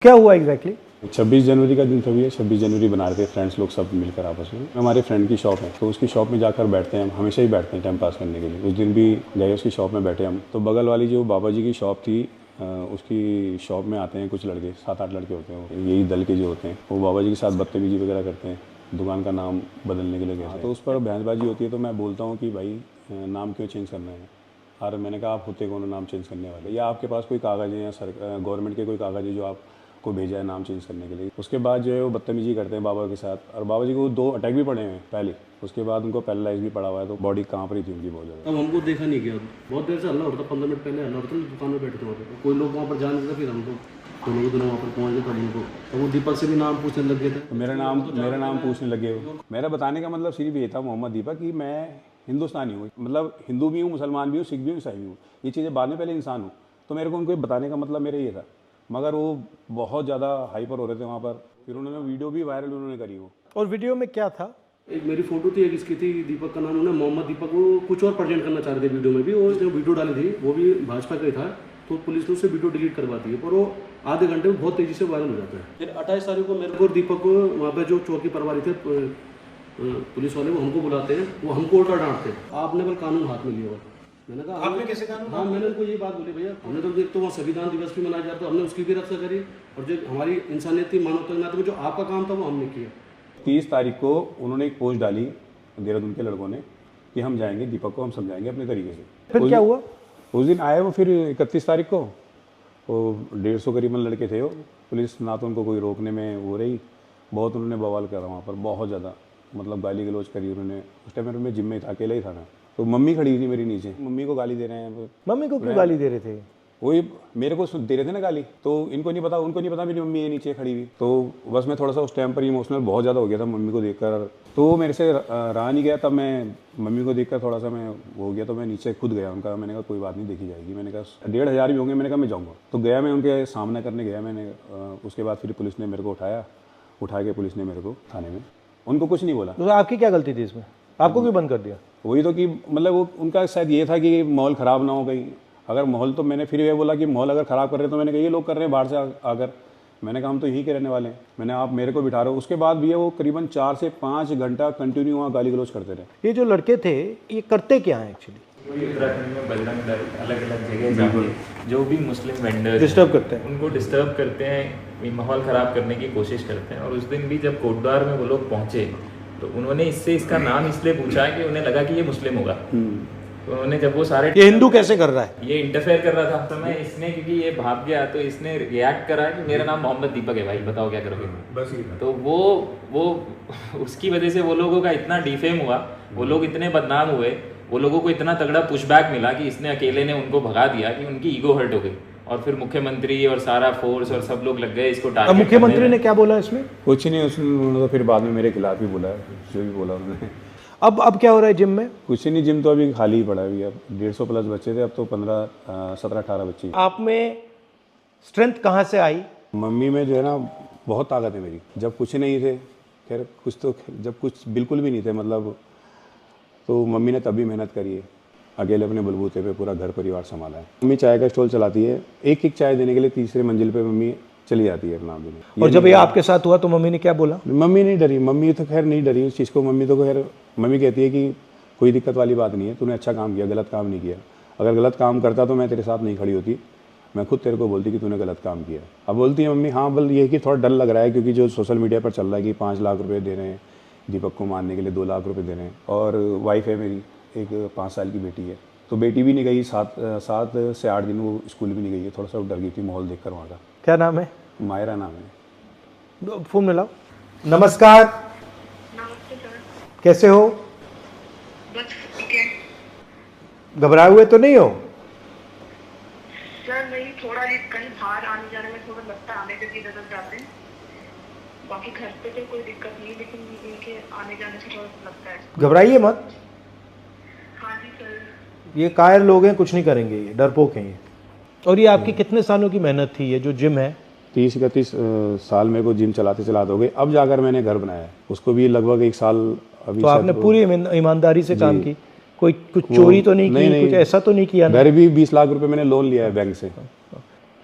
क्या हुआ एग्जैक्टली? 26 जनवरी का दिन था भैया। 26 जनवरी बना रहे थे फ्रेंड्स लोग सब मिलकर आपस में। हमारे फ्रेंड की शॉप है तो उसकी शॉप में जाकर बैठते हैं, हम हमेशा ही बैठते हैं टाइम पास करने के लिए। उस दिन भी गए उसकी शॉप में बैठे हम। तो बगल वाली जो बाबा जी की शॉप थी उसकी शॉप में आते हैं कुछ लड़के, 7-8 लड़के होते हैं, यही दल के जो होते हैं, वो बाबा जी के साथ बदतमीजी वगैरह करते हैं, दुकान का नाम बदलने के लिए कहते हैं। तो उस पर बहसबाजी होती है तो मैं बोलता हूँ कि भाई नाम क्यों चेंज करना है। और मैंने कहा आप होते कौन नाम चेंज करने वाले, या आपके पास कोई कागज़ है या गवर्नमेंट के कोई कागज़ है जो आपको भेजा है नाम चेंज करने के लिए। उसके बाद जो है वो बदतमीजी करते हैं बाबा के साथ, और बाबा जी को 2 अटैक भी पड़े हैं पहले। उसके बाद उनको पैरालाइज भी पड़ा हुआ है, तो बॉडी कांप रही थी उनकी बहुत ज़्यादा। अब हमको देखा नहीं गया, बहुत देर से हल्ला हो रहा था, 15 मिनट पहले हल्ला हो रहा था, दुकान में बैठे थे वहाँ पे, कोई लोग वहाँ पर जा नहीं था। फिर हम लोग दोनों वहाँ पर पहुँच गए तब उनको, तो वो दीपक से भी नाम पूछने लग गए थे। मेरा नाम पूछने लगे वो। मेरा बताने का मतलब सिर्फ ये था मोहम्मद दीपक कि मैं हिंदुस्तानी हूँ, मतलब हिंदू भी हूँ, मुसलमान भी हूँ, सिख भी हूँ, ईसाई भी हूँ, ये चीज़ें बाद में, पहले इंसान हूँ। तो मेरे को उनको बताने का मतलब मेरा ये था, मगर वो बहुत ज़्यादा हाइपर हो रहे थे वहाँ पर। फिर उन्होंने वीडियो भी वायरल उन्होंने करी वो। और वीडियो में क्या था? एक मेरी फोटो थी, एक इसकी थी, दीपक का नाम, उन्होंने मोहम्मद दीपक को कुछ और प्रेजेंट करना चाह रहे थे वीडियो में भी। और जो वीडियो डाली थी वो भी भाजपा का ही था, तो पुलिस ने उससे वीडियो डिलीट करवा दी है, पर वो आधे घंटे में बहुत तेज़ी से वायरल हो जाता है। फिर 28 तारीख को मेरे को और दीपक को वहाँ पर जो चौकी परवारी थे पुलिस वाले, वो हमको बुलाते हैं, वो हमको उल्टा डांटते हैं, आपने बल कानून हाथ में लिया हुआ। मैंने कहा आपने कैसे कानून? हाँ, मैंने उनको ये बात बोली, भैया हमने तो देख तो वहाँ संविधान दिवस भी मनाया जाता है, हमने उसकी भी रक्षा करी, और जो हमारी इंसानियत थी, मानवता के नाते में जो आपका काम था वो हमने किया। 30 तारीख को उन्होंने एक पोस्ट डाली देहरादून के लड़कों ने कि हम जाएंगे दीपक को, हम समझाएंगे अपने तरीके से। फिर क्या हुआ? उस दिन आए वो, फिर 31 तारीख को वो 150 करीबन लड़के थे वो। पुलिस ना तो उनको कोई रोकने में वो रही, बहुत उन्होंने बवाल करा वहाँ पर, बहुत ज़्यादा, मतलब गाली गलौज करी उन्होंने। उस टाइम मैं जिम में था, अकेला ही था मैं, तो मम्मी खड़ी थी मेरी नीचे, मम्मी को गाली दे रहे हैं। मम्मी को क्यों गाली दे रहे थे? वही मेरे को दे रहे थे ना गाली, तो इनको नहीं पता, उनको नहीं पता मेरी मम्मी है नीचे खड़ी हुई। तो बस मैं थोड़ा सा उस टाइम पर इमोशनल बहुत ज़्यादा हो गया था मम्मी को देखकर, तो मेरे से रहा नहीं गया। तब मैं मम्मी को देखकर थोड़ा सा मैं हो गया, तो मैं नीचे खुद गया उनका। मैंने कहा कोई बात नहीं, देखी जाएगी। मैंने कहा 1500 भी होंगे, मैंने कहा मैं जाऊँगा। तो गया मैं उनके सामना करने गया मैंने। उसके बाद फिर पुलिस ने मेरे को उठा के पुलिस ने मेरे को थाने में, उनको कुछ नहीं बोला। तो आपकी क्या गलती थी इसमें? आपको क्यों बंद कर दिया? वही तो कि मतलब वो उनका शायद ये था कि माहौल ख़राब ना हो कहीं। अगर माहौल, तो मैंने फिर ये बोला कि माहौल अगर ख़राब कर रहे हैं, तो मैंने कहा ये लोग कर रहे हैं बाहर से आकर। मैंने कहा हम तो यहीं के रहने वाले हैं, मैंने आप मेरे को बिठा रहे हो। उसके बाद भी वो करीबन 4 से 5 घंटा कंटिन्यू वहाँ गाली गलौज करते रहे। ये जो लड़के थे ये करते क्या हैं एक्चुअली? उत्तराखंड में बजरंग दल अलग अलग जगह जाके जो भी मुस्लिम वेंडर्स डिस्टर्ब करते हैं, उनको डिस्टर्ब करते हैं, माहौल ख़राब करने की कोशिश करते हैं। और उस दिन भी जब कोटद्वार में वो लोग पहुँचे तो उन्होंने इसका नाम इसलिए पूछा कि उन्हें लगा कि ये मुस्लिम होगा। तो उन्होंने जब वो सारे, ये हिंदू कैसे कर रहा है? ये इंटरफेयर कर रहा था तो मैं इसने, क्योंकि ये भाग गया तो इसने रिएक्ट करा कि मेरा नाम मोहम्मद दीपक है भाई, बताओ क्या करोगे। बस तो वो उसकी वजह से वो लोगों का इतना डिफेम हुआ, वो लोग इतने बदनाम हुए, वो लोगों को इतना तगड़ा पुशबैक मिला कि इसने अकेले ने उनको भगा दिया कि उनकी ईगो हर्ट हो गई। और फिर मुख्यमंत्री और सारा फोर्स और सब लोग लग गए इसको टारगेट। मुख्यमंत्री ने क्या बोला इसमें? कुछ नहीं, उसने तो फिर बाद में मेरे खिलाफ ही बोला, जो भी बोला उन्होंने। अब क्या हो रहा है जिम में? कुछ नहीं, जिम तो अभी खाली ही पड़ा है। अभी अब 150 प्लस बच्चे थे, अब तो 17-18 बच्चे। आप में स्ट्रेंथ कहाँ से आई? मम्मी में जो है ना बहुत ताकत है मेरी। जब कुछ नहीं थे, खैर कुछ तो, जब कुछ बिल्कुल भी नहीं थे मतलब, तो मम्मी ने तब भी मेहनत करी है, अकेले अपने बलबूते पे पूरा घर परिवार संभाला है। मम्मी चाय का स्टॉल चलाती है, एक चाय देने के लिए 3री मंजिल पे मम्मी चली जाती है अपना भी। और जब ये आपके साथ हुआ तो मम्मी ने क्या बोला? मम्मी नहीं डरी, मम्मी तो खैर नहीं डरी उस चीज़ को। मम्मी तो खैर, मम्मी कहती है कि कोई दिक्कत वाली बात नहीं है, तूने अच्छा काम किया, गलत काम नहीं किया। अगर गलत काम करता तो मैं तेरे साथ नहीं खड़ी होती, मैं खुद तेरे को बोलती कि तूने गलत काम किया। अब बोलती है मम्मी हाँ, बल ये कि थोड़ा डर लग रहा है, क्योंकि जो सोशल मीडिया पर चल रहा है कि 5 लाख रुपये दे रहे हैं दीपक को मारने के लिए, 2 लाख रुपये दे रहे हैं। और वाइफ है मेरी, एक 5 साल की बेटी है, तो बेटी भी नहीं गई, 7 से 8 दिन वो स्कूल भी नहीं गई है। थोड़ा सा डर गई थी माहौल देखकर वहाँ का। क्या नाम है? मायरा नाम है। फोन मिलाओ। नमस्कार। नमस्ते सर। कैसे हो? बस ठीक है। घबराए हुए तो नहीं हो? सर नहीं, थोड़ा ये कहीं बाहर आने जाने में थोड़ा लगता है, आने जगह इधर जाते हैं, बाकी घर पे तो कोई दिक्कत नहीं, लेकिन इनके आने जाने से थोड़ा लगता है। घबराइए मत, हाँ जी सर। ये कायर लोग हैं, कुछ नहीं करेंगे, ये डरपोक हैं ये। और ये आपकी कितने सालों की मेहनत थी, ये जो जिम है? 30-31 साल मेरे को जिम चलाते चलाते हो गए। अब जाकर मैंने घर बनाया, उसको भी लगभग 1 साल अभी। तो आपने पूरी ईमानदारी से काम की, कोई कुछ चोरी तो नहीं की, कुछ ऐसा तो नहीं किया ना? घर भी 20 लाख रुपए मैंने लोन लिया है बैंक से।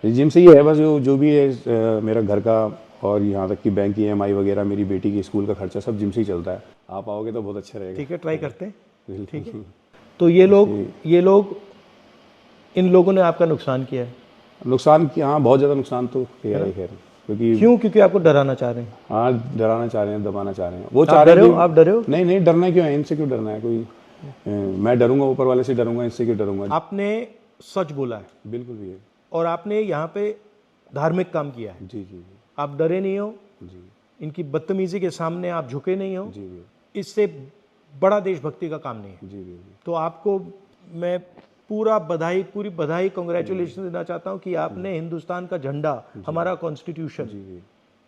जिम से ही है बस, जो भी है मेरा घर का और यहाँ तक कि बैंक की EMI वगैरह, मेरी बेटी के स्कूल का खर्चा सब जिम से ही चलता है। आप आओगे तो बहुत अच्छा रहेगा। ठीक है, ट्राई करते हैं। बिल्कुल। ठीक है, तो ये लोग इन लोगों ने आपका नुकसान किया है। नुकसान किया, हाँ बहुत ज़्यादा नुकसान तो किया है खैर, क्योंकि क्योंकि आपको डराना चाह रहे हैं। हाँ डराना चाह रहे हैं, दबाना चाह रहे हैं। वो आप चाह रहे डरे हो? हैं आप डरे हो? नहीं डरना क्यों है, इनसे क्यों डरना है कोई। मैं डरूंगा ऊपर वाले से डरूंगा, इससे क्यों डरूंगा। आपने सच बोला है बिल्कुल भी है। और आपने यहाँ पे धार्मिक काम किया है। जी जी आप डरे नहीं हो, जी इनकी बदतमीजी के सामने आप झुके नहीं हो। जी जी इससे बड़ा देशभक्ति का काम नहीं है। जी जी तो आपको मैं पूरी बधाई कांग्रेचुलेशन देना चाहता हूँ कि आपने हिंदुस्तान का झंडा, हमारा कॉन्स्टिट्यूशन, जी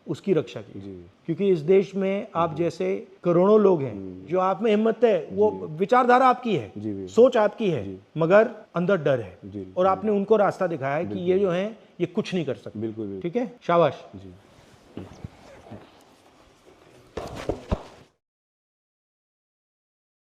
उसकी रक्षा की। जी क्योंकि इस देश में आप जैसे करोड़ों लोग हैं, जो आप में हिम्मत है, वो विचारधारा आपकी है, जी सोच आपकी है, मगर अंदर डर है। जी और आपने उनको रास्ता दिखाया है कि ये जो है ये कुछ नहीं कर सकते। बिल्कुल ठीक है, शाबाश। जी।